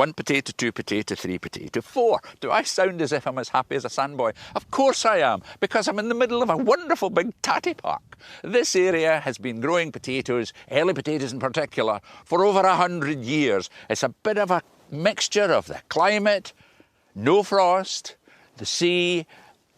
1 potato, 2 potato, 3 potato, 4. Do I sound as if I'm as happy as a sandboy? Of course I am, because I'm in the middle of a wonderful big tatty park. This area has been growing potatoes, early potatoes in particular, for over 100 years. It's a bit of a mixture of the climate, no frost, the sea,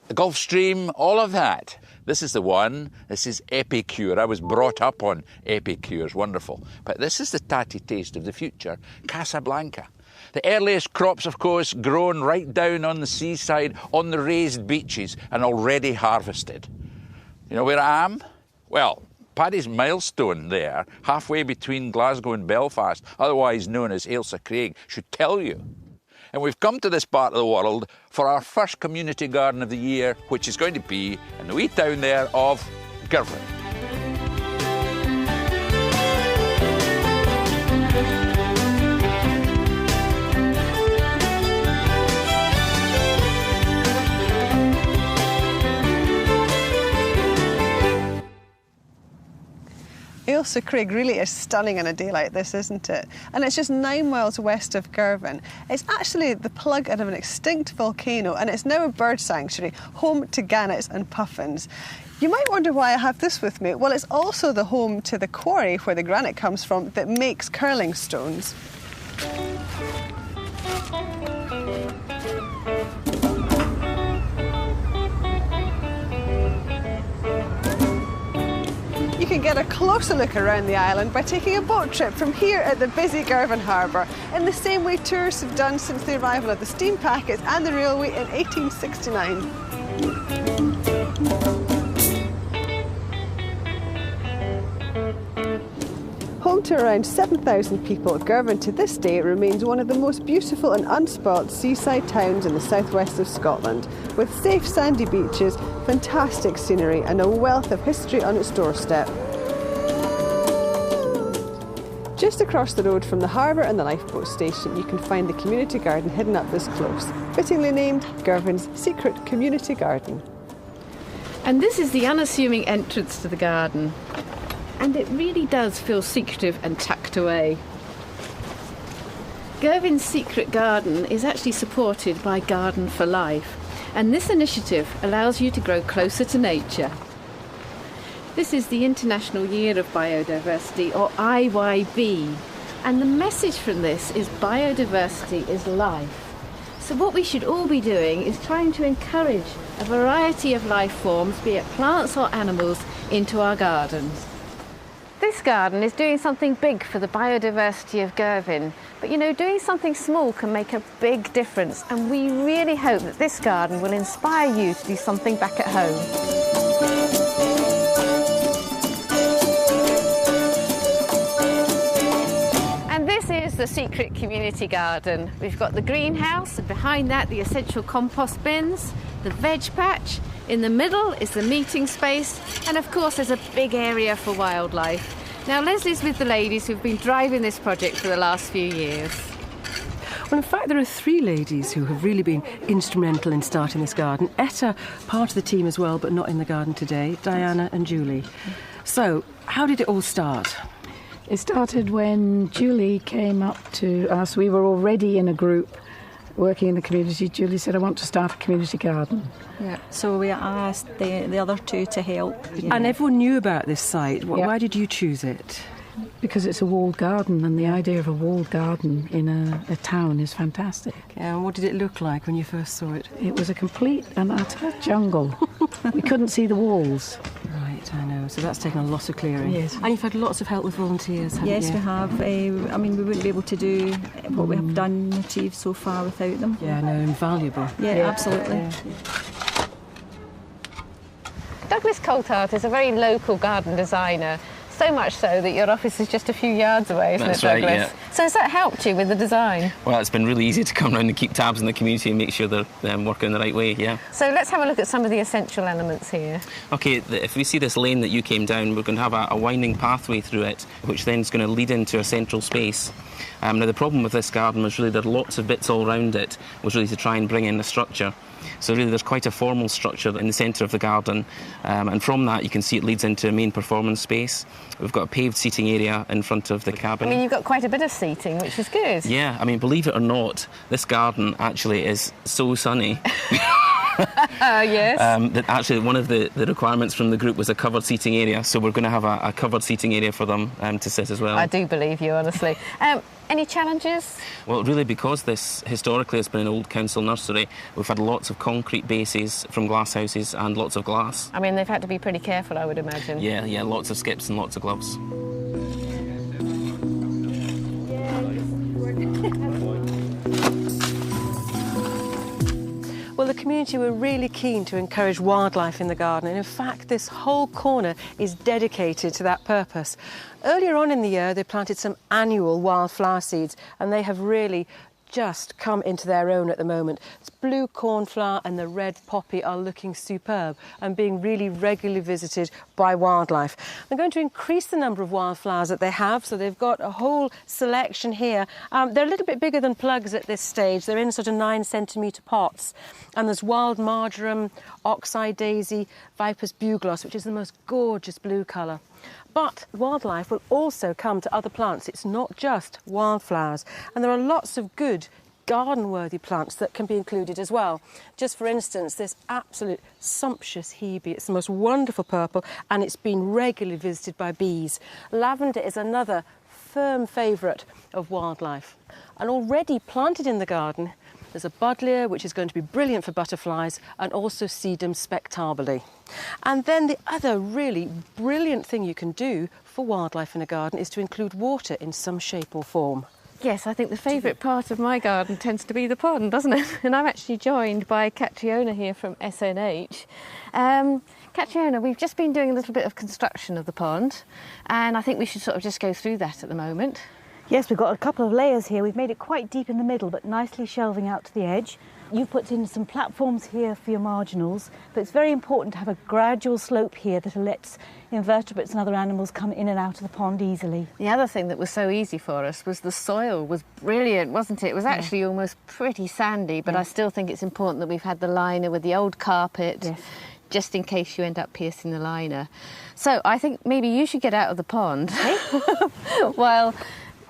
the Gulf Stream, all of that. This is the one. This is Epicure. I was brought up on Epicures, wonderful. But this is the tatty taste of the future, Casablanca. The earliest crops, of course, grown right down on the seaside, on the raised beaches, and already harvested. You know where I am? Well, Paddy's Milestone there, halfway between Glasgow and Belfast, otherwise known as Ailsa Craig, should tell you. And we've come to this part of the world for our first community garden of the year, which is going to be in the wee town there of Girvan. Ailsa Craig really is stunning on a day like this, isn't it? And it's just 9 miles west of Girvan. It's actually the plug of an extinct volcano, and it's now a bird sanctuary, home to gannets and puffins. You might wonder why I have this with me. Well, it's also the home to the quarry where the granite comes from that makes curling stones. You can get a closer look around the island by taking a boat trip from here at the busy Girvan Harbour, in the same way tourists have done since the arrival of the steam packets and the railway in 1869. Home to around 7,000 people, Girvan to this day remains one of the most beautiful and unspoilt seaside towns in the southwest of Scotland, with safe sandy beaches, fantastic scenery and a wealth of history on its doorstep. Just across the road from the harbour and the lifeboat station, you can find the community garden hidden up this close, fittingly named Girvan's Secret Community Garden. And this is the unassuming entrance to the garden. And it really does feel secretive and tucked away. Girvan's Secret Garden is actually supported by Garden for Life, and this initiative allows you to grow closer to nature. This is the International Year of Biodiversity, or IYB, and the message from this is biodiversity is life. So what we should all be doing is trying to encourage a variety of life forms, be it plants or animals, into our gardens. This garden is doing something big for the biodiversity of Girvan, but you know, doing something small can make a big difference, and we really hope that this garden will inspire you to do something back at home. And this is the Secret Community Garden. We've got the greenhouse, and behind that the essential compost bins, the veg patch. In the middle is the meeting space, and of course there's a big area for wildlife. Now Leslie's with the ladies who've been driving this project for the last few years. Well, in fact, there are 3 ladies who have really been instrumental in starting this garden. Etta, part of the team as well, but not in the garden today, Diana and Julie. So, how did it all start? It started when Julie came up to us. We were already in a group working in the community. Julie said, I want to start a community garden. Yeah, so we asked the other 2 to help. Yeah. And everyone knew about this site. Why did you choose it? Because it's a walled garden, and the idea of a walled garden in a town is fantastic. And what did it look like when you first saw it? It was a complete and utter jungle. We couldn't see the walls. Right, I know. So that's taken a lot of clearing. Yes. And you've had lots of help with volunteers, haven't you? Yes, we have. I mean, we wouldn't be able to do what we have done and achieved so far without them. Yeah, no, invaluable. Yeah, absolutely. Yeah. Douglas Coulthard is a very local garden designer, so much so that your office is just a few yards away, isn't it, Douglas? Right, yeah. So has that helped you with the design? Well, it's been really easy to come around and keep tabs on the community and make sure they're working in the right way, yeah. So let's have a look at some of the essential elements here. OK, if we see this lane that you came down, we're going to have a winding pathway through it, which then is going to lead into a central space. Now, the problem with this garden was really there are lots of bits all around it, was really to try and bring in a structure. So really there's quite a formal structure in the centre of the garden, and from that you can see it leads into a main performance space. We've got a paved seating area in front of the cabin. I mean, you've got quite a bit of seating, which is good. Yeah, I mean, believe it or not, this garden actually is so sunny. Yes. That actually one of the requirements from the group was a covered seating area, so we're going to have a covered seating area for them to sit as well. I do believe you, honestly. Any challenges? Well, really, because this historically has been an old council nursery, we've had lots of concrete bases from glass houses and lots of glass. I mean, they've had to be pretty careful, I would imagine. Yeah, lots of skips and lots of gloves. Well, the community were really keen to encourage wildlife in the garden, and in fact this whole corner is dedicated to that purpose. Earlier on in the year they planted some annual wildflower seeds, and they have really just come into their own at the moment. It's blue cornflower and the red poppy are looking superb and being really regularly visited by wildlife. They're going to increase the number of wildflowers that they have, so they've got a whole selection here. They're a little bit bigger than plugs at this stage. They're in sort of 9-centimetre pots, and there's wild marjoram, oxeye daisy, viper's bugloss, which is the most gorgeous blue colour. But wildlife will also come to other plants. It's not just wildflowers. And there are lots of good garden-worthy plants that can be included as well. Just for instance, this absolute sumptuous hebe. It's the most wonderful purple, and it's been regularly visited by bees. Lavender is another firm favourite of wildlife. And already planted in the garden, there's a buddleia, which is going to be brilliant for butterflies, and also sedum spectabile. And then the other really brilliant thing you can do for wildlife in a garden is to include water in some shape or form. Yes, I think the favourite part of my garden tends to be the pond, doesn't it? And I'm actually joined by Catriona here from SNH. Catriona, we've just been doing a little bit of construction of the pond, and I think we should sort of just go through that at the moment. Yes, we've got a couple of layers here. We've made it quite deep in the middle, but nicely shelving out to the edge. You've put in some platforms here for your marginals, but it's very important to have a gradual slope here that lets invertebrates and other animals come in and out of the pond easily. The other thing that was so easy for us was the soil was brilliant, wasn't it? It was actually almost pretty sandy, but I still think it's important that we've had the liner with the old carpet, just in case you end up piercing the liner. So I think maybe you should get out of the pond while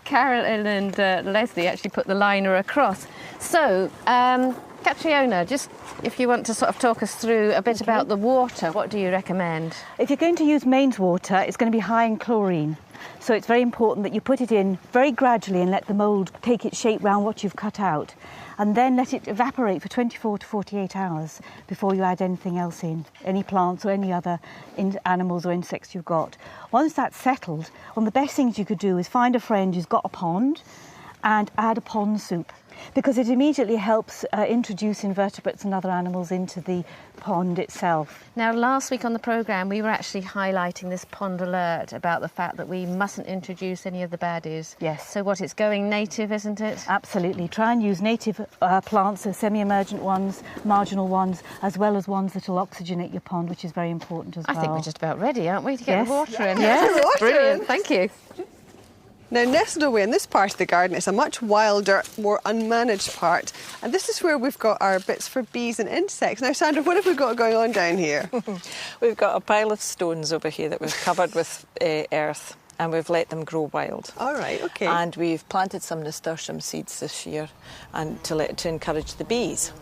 Carolyn and Leslie actually put the liner across. So, Catriona, just if you want to sort of talk us through a bit about the water, what do you recommend? If you're going to use mains water, it's going to be high in chlorine. So it's very important that you put it in very gradually and let the mould take its shape round what you've cut out. And then let it evaporate for 24 to 48 hours before you add anything else in, any plants or any other animals or insects you've got. Once that's settled, one of the best things you could do is find a friend who's got a pond and add a pond soup, because it immediately helps introduce invertebrates and other animals into the pond itself. Now, last week on the programme, we were actually highlighting this pond alert about the fact that we mustn't introduce any of the baddies. Yes. So what, it's going native, isn't it? Absolutely. Try and use native plants, so semi-emergent ones, marginal ones, as well as ones that will oxygenate your pond, which is very important as well. I think we're just about ready, aren't we, to get the water in? Yes. Brilliant, thank you. Now, nestled away in this part of the garden is a much wilder, more unmanaged part. And this is where we've got our bits for bees and insects. Now, Sandra, what have we got going on down here? We've got a pile of stones over here that we've covered with earth, and we've let them grow wild. All right, OK. And we've planted some nasturtium seeds this year and to encourage the bees.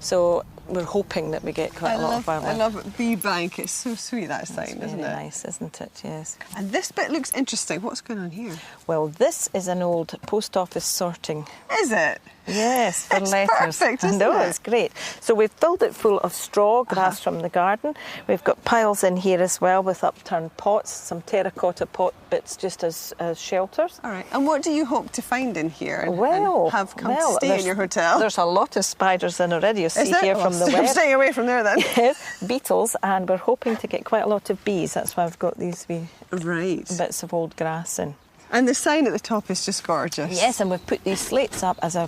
So we're hoping that we get quite a lot of wildlife. I love it. Bee bank. It's so sweet, that sign, isn't it? Very nice, isn't it? Yes. And this bit looks interesting. What's going on here? Well, this is an old post office sorting. Is it? Yes, for it's letters. Perfect, isn't it? It's great. So we've filled it full of straw, grass from the garden. We've got piles in here as well with upturned pots, some terracotta pot bits just as shelters. All right. And what do you hope to find in here and have come to stay in your hotel? There's a lot of spiders in already. You see here from the web. I'm staying away from there then. Yes, beetles, and we're hoping to get quite a lot of bees. That's why I've got these wee bits of old grass in. And the sign at the top is just gorgeous. Yes, and we've put these slates up as a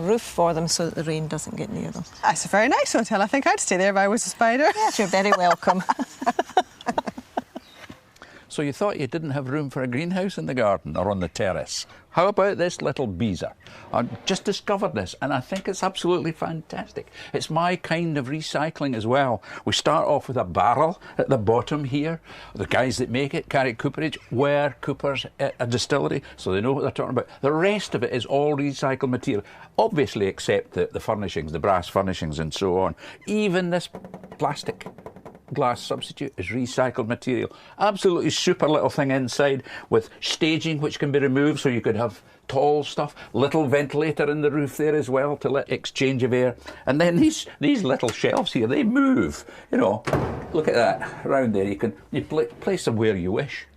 roof for them so that the rain doesn't get near them. That's a very nice hotel. I think I'd stay there if I was a spider. Yes, you're very welcome. So you thought you didn't have room for a greenhouse in the garden or on the terrace? How about this little beezer? I just discovered this and I think it's absolutely fantastic. It's my kind of recycling as well. We start off with a barrel at the bottom here. The guys that make it, Carrick Cooperage, were coopers at a distillery, so they know what they're talking about. The rest of it is all recycled material, obviously except the furnishings, the brass furnishings and so on. Even this plastic glass substitute is recycled material. Absolutely super little thing inside with staging which can be removed, so you could have tall stuff, little ventilator in the roof there as well to let exchange of air. And then these little shelves here, they move. You know, look at that around there. You place them where you wish.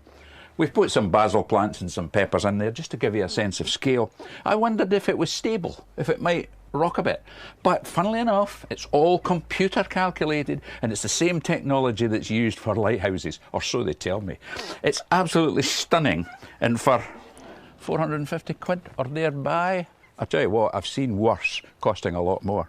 We've put some basil plants and some peppers in there just to give you a sense of scale. I wondered if it was stable, if it might rock a bit. But funnily enough, it's all computer calculated and it's the same technology that's used for lighthouses, or so they tell me. It's absolutely stunning, and for 450 quid or thereby, I tell you what, I've seen worse costing a lot more.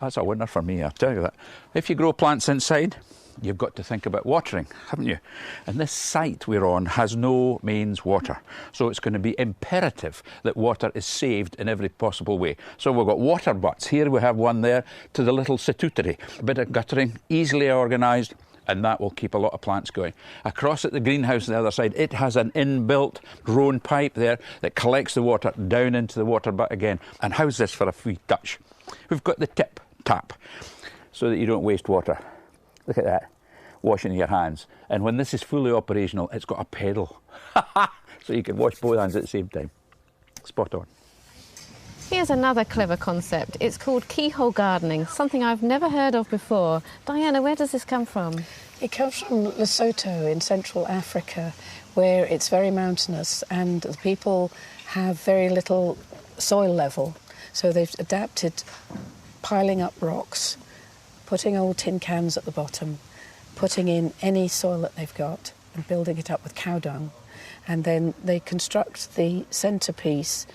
That's a winner for me, I tell you that. If you grow plants inside, you've got to think about watering, haven't you? And this site we're on has no mains water, so it's going to be imperative that water is saved in every possible way. So we've got water butts. Here we have one there to the little situtery. A bit of guttering, easily organised, and that will keep a lot of plants going. Across at the greenhouse on the other side, it has an inbuilt Rhone pipe there that collects the water down into the water butt again. And how's this for a free touch? We've got the tip tap so that you don't waste water. Look at that, washing your hands. And when this is fully operational, it's got a pedal. So you can wash both hands at the same time. Spot on. Here's another clever concept. It's called keyhole gardening, something I've never heard of before. Diana, where does this come from? It comes from Lesotho in Central Africa, where it's very mountainous and the people have very little soil level. So they've adapted piling up rocks, putting old tin cans at the bottom, putting in any soil that they've got and building it up with cow dung. And then they construct the centrepiece,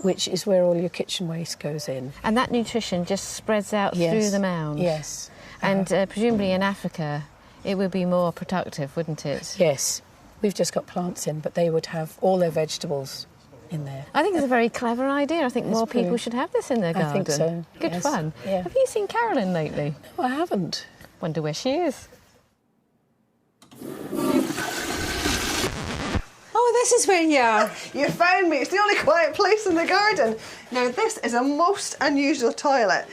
which is where all your kitchen waste goes in. And that nutrition just spreads out through the mound? Yes. And presumably in Africa it would be more productive, wouldn't it? Yes. We've just got plants in, but they would have all their vegetables in there. I think it's a very clever idea. I think more people should have this in their garden. I think so. Good fun. Yeah. Have you seen Carolyn lately? No, I haven't. Wonder where she is. Oh, this is where you are. You found me. It's the only quiet place in the garden. Now, this is a most unusual toilet.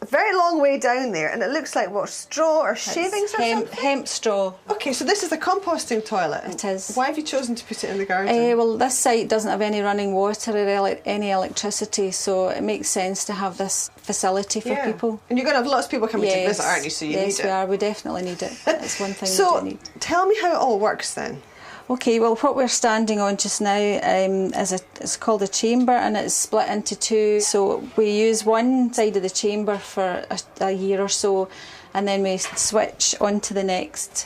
A very long way down there, and it looks like, what, straw or shavings or something? Hemp straw. OK, so this is a composting toilet. It is. Why have you chosen to put it in the garden? Well, this site doesn't have any running water or any electricity, so it makes sense to have this facility for people. And you're going to have lots of people coming to visit, aren't you? So you need it. Yes, we are. We definitely need it. That's one thing we do need. So tell me how it all works then. OK, well, what we're standing on just now it's called a chamber, and it's split into two. So we use one side of the chamber for a year or so, and then we switch onto the next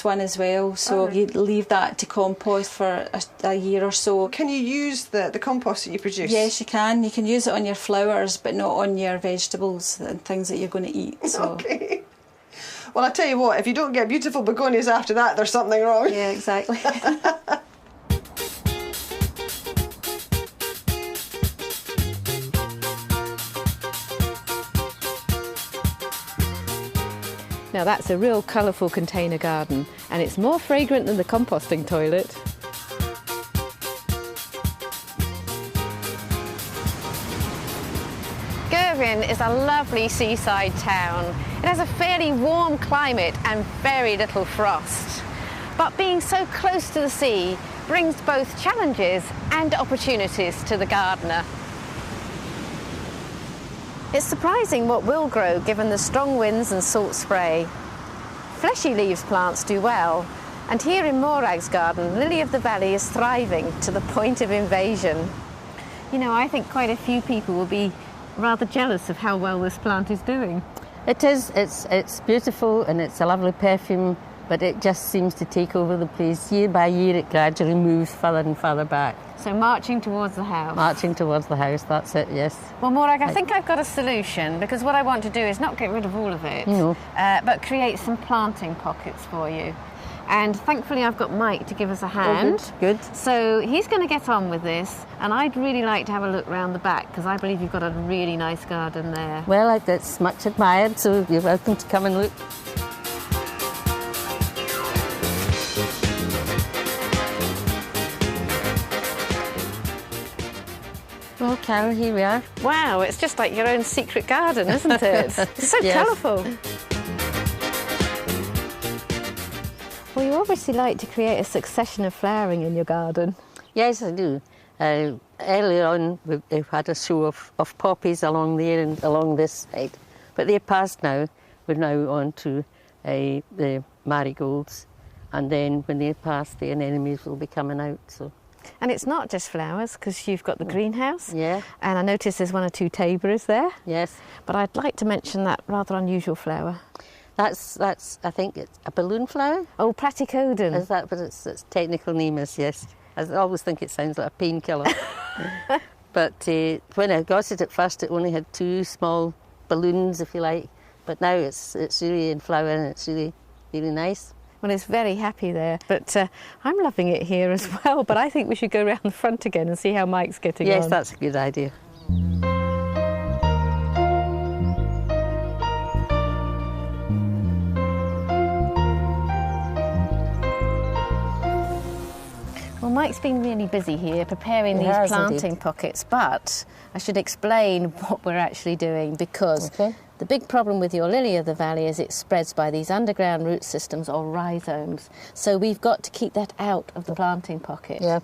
one as well. So you leave that to compost for a year or so. Can you use the compost that you produce? Yes, you can. You can use it on your flowers, but not on your vegetables and things that you're going to eat. So. OK. Well, I tell you what, if you don't get beautiful begonias after that, there's something wrong. Yeah, exactly. Now that's a real colourful container garden, and it's more fragrant than the composting toilet. Girvan is a lovely seaside town. It has a fairly warm climate and very little frost. But being so close to the sea brings both challenges and opportunities to the gardener. It's surprising what will grow given the strong winds and salt spray. Fleshy leaves plants do well, and here in Morag's garden, Lily of the Valley is thriving to the point of invasion. You know, I think quite a few people will be rather jealous of how well this plant is doing. It is. It's beautiful and it's a lovely perfume, but it just seems to take over the place. Year by year it gradually moves further and further back. So marching towards the house. Marching towards the house, that's it, yes. Well, Morag, I think I've got a solution, because what I want to do is not get rid of all of it, but create some planting pockets for you. And thankfully I've got Mike to give us a hand. Oh, good. So he's going to get on with this, and I'd really like to have a look round the back because I believe you've got a really nice garden there. Well, that's much admired, so you're welcome to come and look. Well, Carol, here we are. Wow, it's just like your own secret garden, isn't it? It's so Yes. colourful. Well, you obviously like to create a succession of flowering in your garden. Yes, I do. Earlier on, we've had a show of poppies along there and along this side. But they're past now. We're now on to the marigolds. And then when they're past, the anemones will be coming out. So. And it's not just flowers, because you've got the greenhouse. Yeah. And I notice there's 1 or 2 taberries there. Yes. But I'd like to mention that rather unusual flower. That's I think it's a balloon flower. Oh, platycodon. Is that what its technical name is? Yes. I always think it sounds like a painkiller. But when I got it at first, it only had 2 small balloons, if you like. But now it's really in flower and it's really, really nice. Well, it's very happy there. But I'm loving it here as well. But I think we should go round the front again and see how Mike's getting on. Yes, that's a good idea. Well, Mike's been really busy here preparing He these has planting indeed. pockets, but I should explain what we're actually doing because the big problem with your lily of the valley is it spreads by these underground root systems or rhizomes. So we've got to keep that out of the planting pocket. Yeah.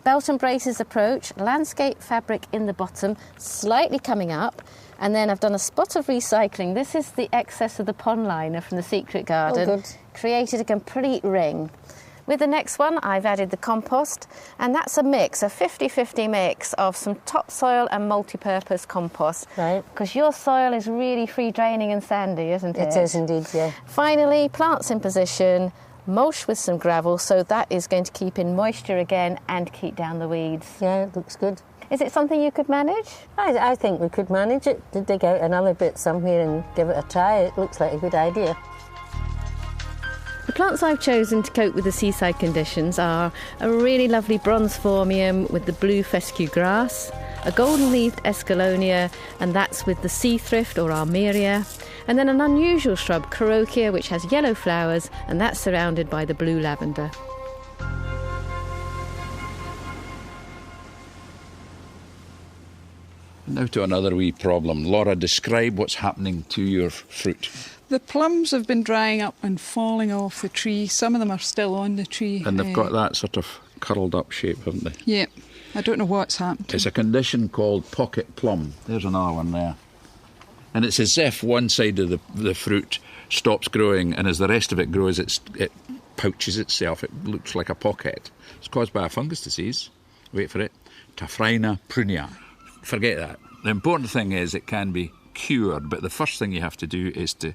Belt and braces approach, landscape fabric in the bottom, slightly coming up, and then I've done a spot of recycling. This is the excess of the pond liner from the secret garden. Oh, good. Created a complete ring. With the next one, I've added the compost, and that's a mix, a 50-50 mix of some topsoil and multi-purpose compost. Right. Because your soil is really free-draining and sandy, isn't it? It is indeed, yeah. Finally, plants in position, mulch with some gravel, so that is going to keep in moisture again and keep down the weeds. Yeah, it looks good. Is it something you could manage? I think we could manage it, to dig out another bit somewhere and give it a try. It looks like a good idea. The plants I've chosen to cope with the seaside conditions are a really lovely bronze phormium with the blue fescue grass, a golden-leaved escallonia, and that's with the sea thrift or armeria, and then an unusual shrub, carokia, which has yellow flowers, and that's surrounded by the blue lavender. Now to another wee problem. Laura, describe what's happening to your fruit. The plums have been drying up and falling off the tree. Some of them are still on the tree. And they've got that sort of curled up shape, haven't they? Yeah. I don't know what's happened. It's a condition called pocket plum. There's another one there. And it's as if one side of the fruit stops growing, and as the rest of it grows, it pouches itself. It looks like a pocket. It's caused by a fungus disease. Wait for it. Taphrina prunea. Forget that. The important thing is it can be cured, but the first thing you have to do is to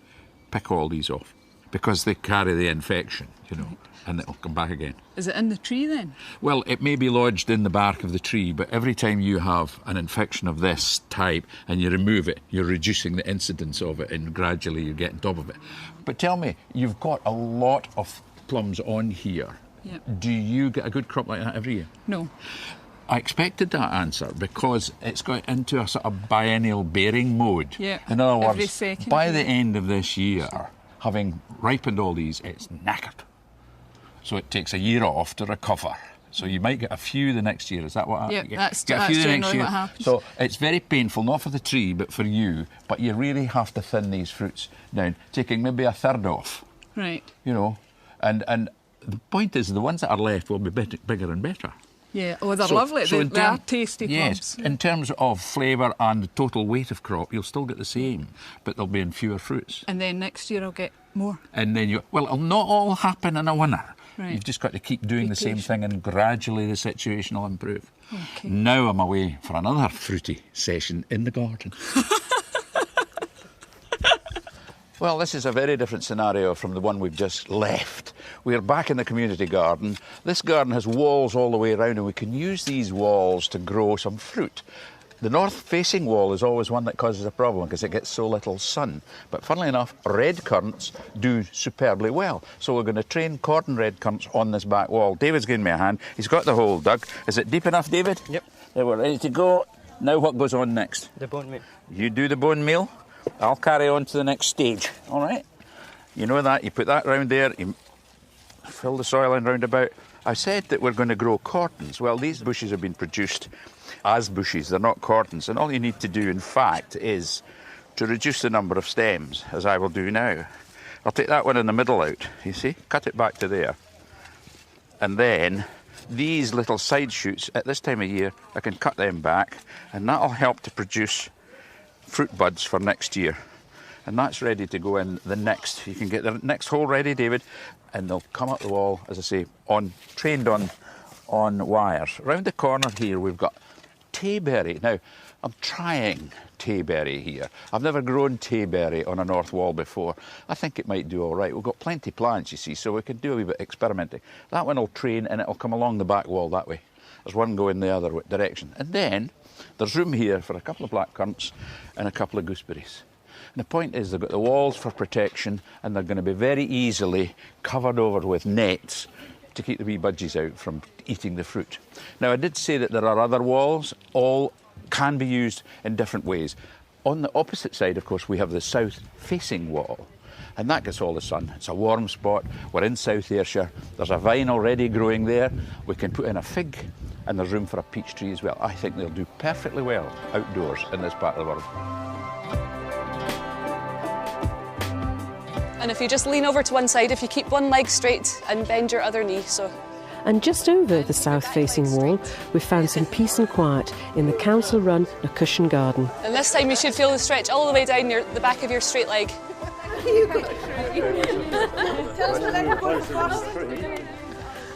pick all these off because they carry the infection, you know, and it'll come back again. Is it in the tree then? Well, it may be lodged in the bark of the tree, but every time you have an infection of this type and you remove it, you're reducing the incidence of it and gradually you get on top of it. But tell me, you've got a lot of plums on here. Yep. Do you get a good crop like that every year? No. I expected that answer because it's got into a sort of biennial bearing mode. Yeah, In other every words, second by the end of this year, having ripened all these, it's knackered. So it takes a year off to recover. So you might get a few the next year. Is that what happens? Yeah, that's generally what happens. So it's very painful, not for the tree, but for you. But you really have to thin these fruits down, taking maybe a third off. Right. You know, and the point is the ones that are left will be bigger and better. Yeah, oh, they're lovely. They are tasty plums. Yes, in terms of flavour and the total weight of crop, you'll still get the same, but they'll be in fewer fruits. And then next year I'll get more. And then it'll not all happen in a winter. Right. You've just got to keep doing the same thing and gradually the situation will improve. Okay. Now I'm away for another fruity session in the garden. Well, this is a very different scenario from the one we've just left. We're back in the community garden. This garden has walls all the way around and we can use these walls to grow some fruit. The north-facing wall is always one that causes a problem because it gets so little sun. But funnily enough, red currants do superbly well. So we're going to train cordon red currants on this back wall. David's giving me a hand. He's got the hole dug. Is it deep enough, David? Yep. There, we're ready to go. Now what goes on next? The bone meal. You do the bone meal. I'll carry on to the next stage. All right? You know that. You put that round there. You fill the soil in round about. I said that we're going to grow cordons. Well, these bushes have been produced as bushes. They're not cordons. And all you need to do, in fact, is to reduce the number of stems, as I will do now. I'll take that one in the middle out, you see? Cut it back to there. And then these little side shoots, at this time of year, I can cut them back, and that'll help to produce fruit buds for next year. And that's ready to go in the next. You can get the next hole ready, David, and they'll come up the wall, as I say, trained on wires. Round the corner here, we've got tayberry. Now, I'm trying tayberry here. I've never grown tayberry on a north wall before. I think it might do all right. We've got plenty of plants, you see, so we can do a wee bit experimenting. That one will train and it'll come along the back wall that way. There's one going the other direction. And then there's room here for a couple of black currants and a couple of gooseberries. And the point is they've got the walls for protection and they're going to be very easily covered over with nets to keep the wee budgies out from eating the fruit. Now, I did say that there are other walls. All can be used in different ways. On the opposite side, of course, we have the south-facing wall, and that gets all the sun. It's a warm spot. We're in South Ayrshire. There's a vine already growing there. We can put in a fig, and there's room for a peach tree as well. I think they'll do perfectly well outdoors in this part of the world. And if you just lean over to one side, if you keep one leg straight and bend your other knee, so. And just over the south-facing wall, we've found some peace and quiet in the council-run Cushion Garden. And this time you should feel the stretch all the way down the back of your straight leg. Tell us the leg going first.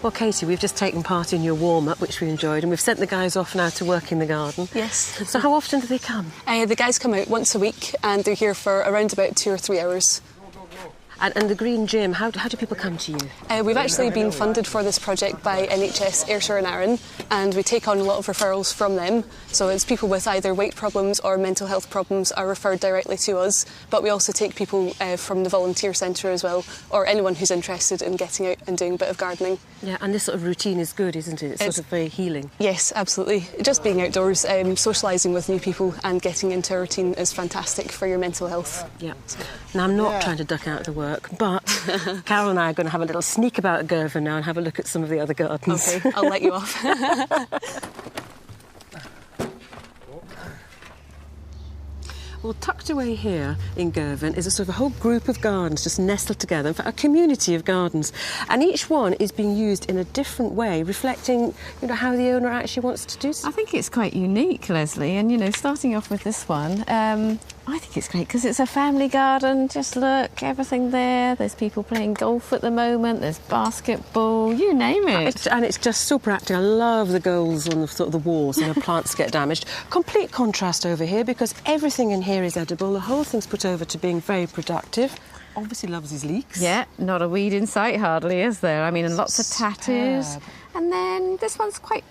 Well, Katie, we've just taken part in your warm-up, which we enjoyed, and we've sent the guys off now to work in the garden. Yes. So how often do they come? The guys come out once a week, and they're here for around about 2 or 3 hours. And the Green Gym, how do people come to you? We've actually been funded for this project by NHS Ayrshire and Arran, and we take on a lot of referrals from them. So it's people with either weight problems or mental health problems are referred directly to us, but we also take people from the volunteer centre as well, or anyone who's interested in getting out and doing a bit of gardening. Yeah, and this sort of routine is good, isn't it? It's sort of very healing. Yes, absolutely. Just being outdoors, socialising with new people and getting into a routine is fantastic for your mental health. Yeah. Now, I'm not trying to duck out of the work, but Carol and I are going to have a little sneak about Girvan now and have a look at some of the other gardens. OK, I'll let you off. Well, tucked away here in Girvan is a sort of a whole group of gardens just nestled together, in fact, a community of gardens. And each one is being used in a different way, reflecting, how the owner actually wants to do something. I think it's quite unique, Leslie, and, starting off with this one, I think it's great because it's a family garden. Just look, everything there. There's people playing golf at the moment. There's basketball, you name it. And it's just so practical. I love the goals on the walls and the plants get damaged. Complete contrast over here because everything in here is edible. The whole thing's put over to being very productive. Obviously loves his leeks. Yeah, not a weed in sight hardly, is there? I mean, and lots of tattoos. And then this one's quite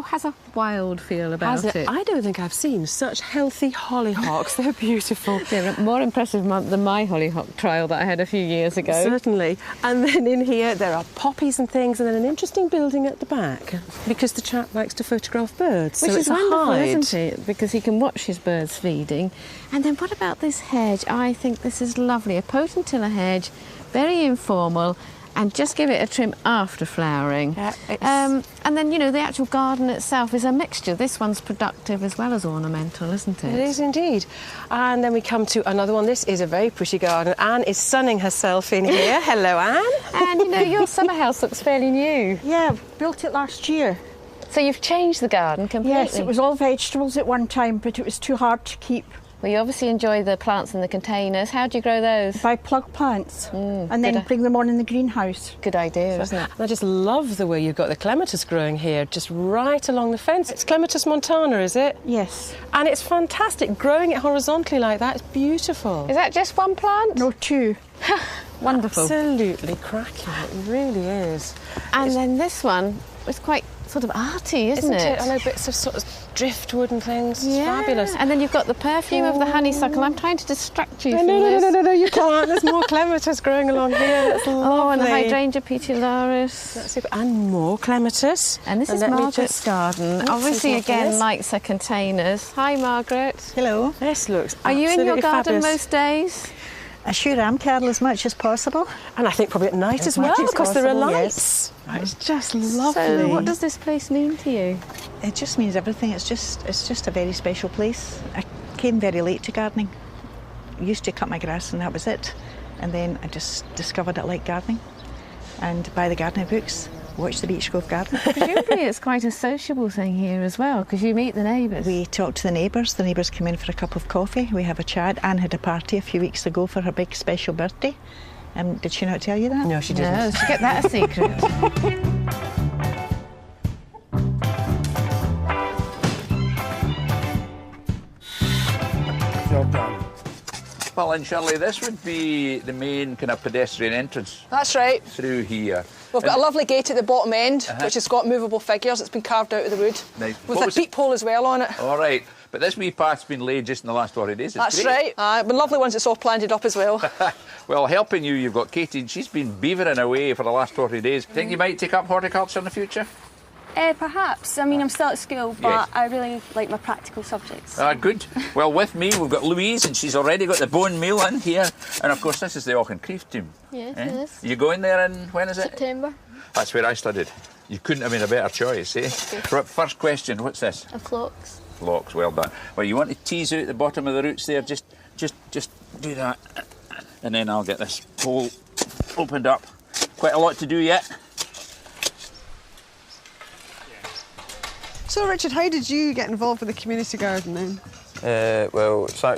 has a wild feel about it. I don't think I've seen such healthy hollyhocks. They're beautiful. They're more impressive than my hollyhock trial that I had a few years ago. Certainly. And then in here there are poppies and things, and then an interesting building at the back because the chap likes to photograph birds. Which so is it's wonderful, a hide. isn't it? Because he can watch his birds feeding. And then what about this hedge? I think this is lovely. A potentilla hedge, very informal. And just give it a trim after flowering. Yeah, and then, the actual garden itself is a mixture. This one's productive as well as ornamental, isn't it? It is indeed. And then we come to another one. This is a very pretty garden. Anne is sunning herself in here. Hello, Anne. And, your summer house looks fairly new. Yeah, built it last year. So you've changed the garden completely? Yes, it was all vegetables at one time, but it was too hard to keep. Well, you obviously enjoy the plants in the containers. How do you grow those? By plug plants and then bring them on in the greenhouse. Good idea, isn't it? And I just love the way you've got the clematis growing here, just right along the fence. It's Clematis montana, is it? Yes. And it's fantastic. Growing it horizontally like that, it's beautiful. Is that just one plant? No, 2. Wonderful. Absolutely cracking. It really is. And then this one was quite sort of arty, isn't it? I know, bits of sort of driftwood and things. It's fabulous. And then you've got the perfume of the honeysuckle. I'm trying to distract you from No, this. you can't. There's more clematis growing along here. That's lovely. Oh, and the hydrangea petularis. That's super. And more clematis. And this is Margaret's garden. Obviously, again, likes her containers. Hi, Margaret. Hello. This looks Are you in your absolutely garden fabulous. most days? I sure am, Carol, as much as possible. And I think probably at night as well, because there are lights. It's just lovely. So what does this place mean to you? It just means everything. It's just a very special place. I came very late to gardening. Used to cut my grass and that was it. And then I just discovered I like gardening. And buy the gardening books, watch the Beechgrove garden. Presumably it's quite a sociable thing here as well, because you meet the neighbours. We talk to the neighbours. The neighbours come in for a cup of coffee. We have a chat. Anne had a party a few weeks ago for her big special birthday. Did she not tell you that? No, she didn't. No, she kept that a secret. Job done. Well, and Shirley, this would be the main kind of pedestrian entrance. That's right. Through here. We've got a lovely gate at the bottom end, which has got movable figures. It's been carved out of the wood. Nice. With a peephole as well on it. All right. But this wee path's been laid just in the last 40 days. That's right. Been lovely ones it's all planted up as well. Well, helping you've got Katie, and she's been beavering away for the last 40 days. Think you might take up horticulture in the future? Perhaps. I mean, I'm still at school, but Yes. I really like my practical subjects. Good. Well, with me, we've got Louise, and she's already got the bone meal in here. And, of course, this is the Auchencrief team. Yes, yes. You going there in, when is it? September. That's where I studied. You couldn't have been a better choice, eh? Right, first question, what's this? A phlox. Phlox, well done. Well, you want to tease out the bottom of the roots there, just do that. And then I'll get this hole opened up. Quite a lot to do yet. So, Richard, how did you get involved with the community garden then? Well, it's a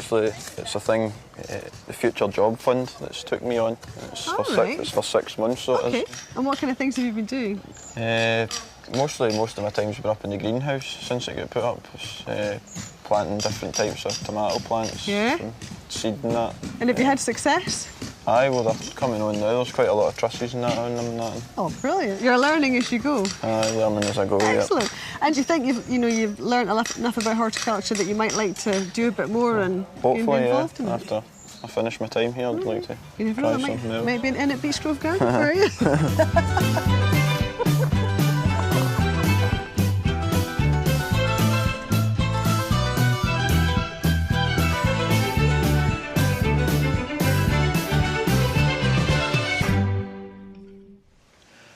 thing, the Future Job Fund that's took me on. It's for 6 months, so it is. And what kind of things have you been doing? Most of my time's been up in the greenhouse since it got put up. It's, planting different types of tomato plants, and seeding that. And have you had success? Aye, well, they're coming on now. There's quite a lot of trusses and that on them and that. Oh, brilliant. You're learning as you go. Aye, learning as I go, Excellent. And do you think you've learned enough about horticulture that you might like to do a bit more and hopefully, be involved in it? After I finish my time here, I'd like to You never try know, something else. might be in at Beechgrove Garden for you.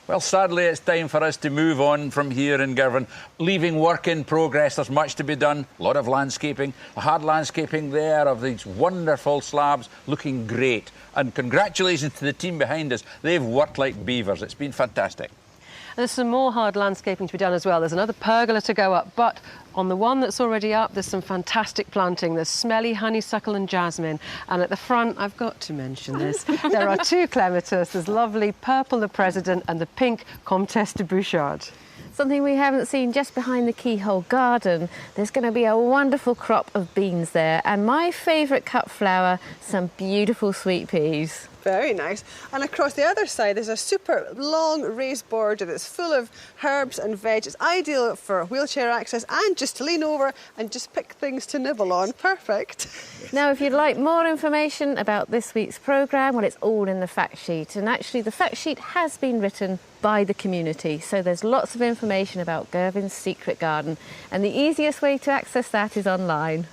Well, sadly, it's time for us to move on from here in Girvan. Leaving work in progress, there's much to be done. A lot of landscaping. A hard landscaping there of these wonderful slabs looking great. And congratulations to the team behind us. They've worked like beavers. It's been fantastic. There's some more hard landscaping to be done as well. There's another pergola to go up, but on the one that's already up, there's some fantastic planting. There's smelly honeysuckle and jasmine. And at the front, I've got to mention this, there are 2 clematis. There's lovely purple the President and the pink Comtesse de Bouchard. Something we haven't seen just behind the Keyhole garden. There's going to be a wonderful crop of beans there, and my favourite cut flower, some beautiful sweet peas. Very nice. And across the other side, there's a super long raised border that's full of herbs and veg. It's ideal for wheelchair access and just to lean over and just pick things to nibble on. Perfect. Now, if you'd like more information about this week's programme, well, it's all in the fact sheet. And actually, the fact sheet has been written by the community. So there's lots of information about Girvan's secret garden. And the easiest way to access that is online.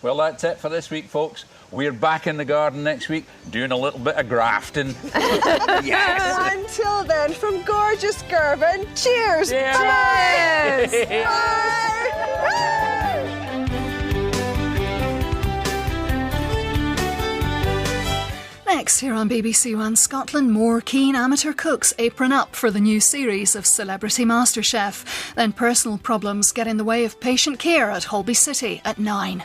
Well, that's it for this week, folks. We're back in the garden next week, doing a little bit of grafting. Yes! Until then, from gorgeous Girvan, cheers! Cheers! Cheers! Next, here on BBC One Scotland, more keen amateur cooks apron up for the new series of Celebrity MasterChef. Then personal problems get in the way of patient care at Holby City at 9.